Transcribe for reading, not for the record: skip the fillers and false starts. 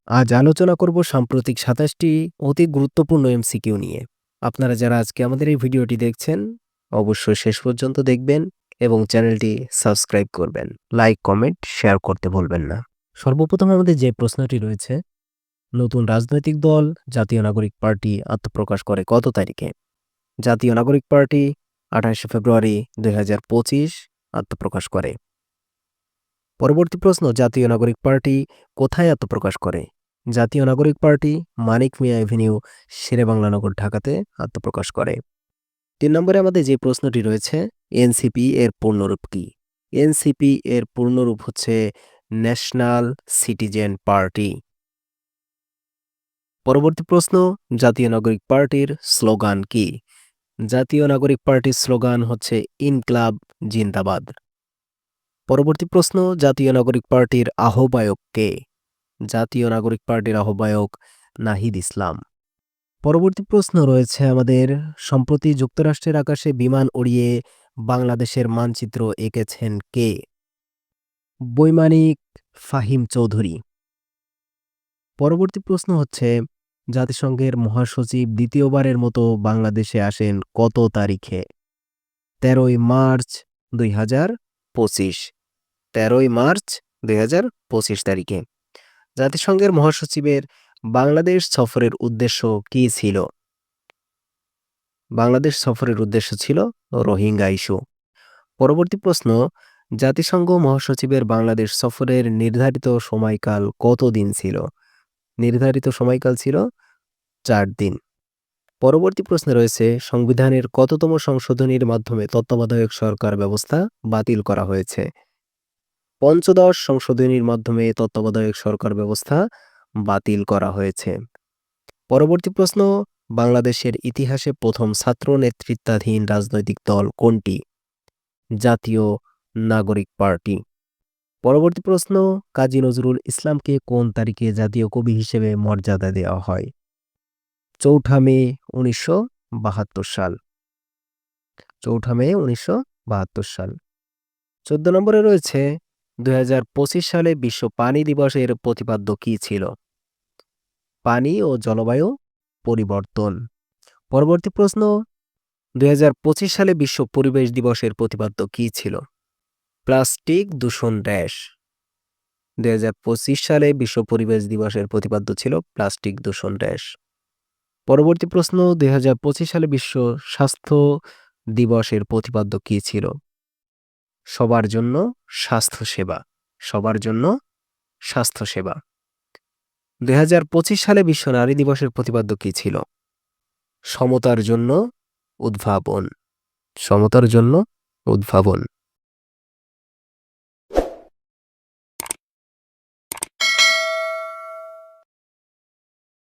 আজ আলোচনা করব সাম্প্রতিক ২৭টি অতি গুরুত্বপূর্ণ এমসিকিউ নিয়ে। আপনারা যারা আজকে আমাদের এই ভিডিওটি দেখছেন, অবশ্যই শেষ পর্যন্ত দেখবেন এবং চ্যানেলটি সাবস্ক্রাইব করবেন। লাইক, কমেন্ট, শেয়ার করতে ভুলবেন না। সর্বপ্রথম আমাদের যে প্রশ্নটি রয়েছে, নতুন রাজনৈতিক দল জাতীয় নাগরিক পার্টি আত্মপ্রকাশ করে কত তারিখে? জাতীয় নাগরিক পার্টি ২৮শে ফেব্রুয়ারি ২০২৫ আত্মপ্রকাশ করে। পরবর্তী প্রশ্ন, জাতীয় নাগরিক পার্টি কোথায় আত্মপ্রকাশ করে? জাতীয় নাগরিক পার্টি মানিক মিয়া এভিনিউ, শেরেবাংলা নগর, ঢাকাতে আত্মপ্রকাশ করে। ৩ নম্বরে আমাদের যে প্রশ্নটি রয়েছে, এনসিপি এর পূর্ণরূপ কি? এনসিপি এর পূর্ণরূপ হচ্ছে ন্যাশনাল সিটিজেন পার্টি। পরবর্তী প্রশ্ন, জাতীয় নাগরিক পার্টির স্লোগান কি? জাতীয় নাগরিক পার্টির স্লোগান হচ্ছে ইনকলাব জিন্দাবাদ। পরবর্তী প্রশ্ন, জাতীয় নাগরিক পার্টির আহ্বায়ক কে? জাতীয় নাগরিক পার্টির আহ্বায়ক নাহিদ ইসলাম। পরবর্তী প্রশ্ন রয়েছে আমাদের, সম্প্রতি যুক্তরাষ্ট্রের আকাশে বিমান উড়িয়ে বাংলাদেশের মানচিত্র এঁকেছেন কে? বৈমানিক ফাহিম চৌধুরী। পরবর্তী প্রশ্ন হচ্ছে, জাতিসংঘের মহাসচিব দ্বিতীয়বারের মতো বাংলাদেশে আসেন কত তারিখে? ১৩ই মার্চ ২০২৫। ১৩ই মার্চ ২০২৫ তারিখে। জাতিসংঘের মহাসচিবের বাংলাদেশ সফরের উদ্দেশ্য কী ছিল? বাংলাদেশ সফরের উদ্দেশ্য ছিল রোহিঙ্গা ইস্যু। পরবর্তী প্রশ্ন, জাতিসংঘ মহাসচিবের বাংলাদেশ সফরের নির্ধারিত সময়কাল কত দিন ছিল? নির্ধারিত সময়কাল ছিল ৪ দিন। পরবর্তী প্রশ্নে রয়েছে, সংবিধানের কততম সংশোধনীর মাধ্যমে তত্ত্বাবধায়ক সরকার ব্যবস্থা বাতিল করা হয়েছে? পঞ্চদশ সংশোধনীর মাধ্যমে তত্ত্বাবধায়ক সরকার ব্যবস্থা বাতিল করা হয়েছে। পরবর্তী প্রশ্ন, বাংলাদেশের ইতিহাসে প্রথম ছাত্র নেতৃত্বাধীন রাজনৈতিক দল কোনটি? জাতীয় নাগরিক পার্টি। পরবর্তী প্রশ্ন, কাজী নজরুল ইসলামকে কোন তারিখে জাতীয় কবি হিসেবে মর্যাদা দেওয়া হয়? ৪ঠা মে ১৯৭২ সাল। ৪ঠা মে ১৯৭২ সাল। ১৪ নম্বরে রয়েছে, ২০২৫ সালে বিশ্ব পানি দিবসের প্রতিপাদ্য কী ছিল? পানি ও জলবায়ু পরিবর্তন। পরবর্তী প্রশ্ন, ২০২৫ সালে বিশ্ব পরিবেশ দিবসের প্রতিপাদ্য কী ছিল? প্লাস্টিক দূষণ হ্রাস। ২০২৫ সালে বিশ্ব পরিবেশ দিবসের প্রতিপাদ্য ছিল প্লাস্টিক দূষণ হ্রাস। পরবর্তী প্রশ্ন, ২০২৫ সালে বিশ্ব স্বাস্থ্য দিবসের প্রতিপাদ্য কী ছিল? সবার জন্য স্বাস্থ্যসেবা। সবার জন্য স্বাস্থ্যসেবা। ২০২৫ সালে বিশ্ব নারী দিবসের প্রতিপাদ্য কী ছিল? সমতার জন্য উদ্ভাবন। সমতার জন্য উদ্ভাবন।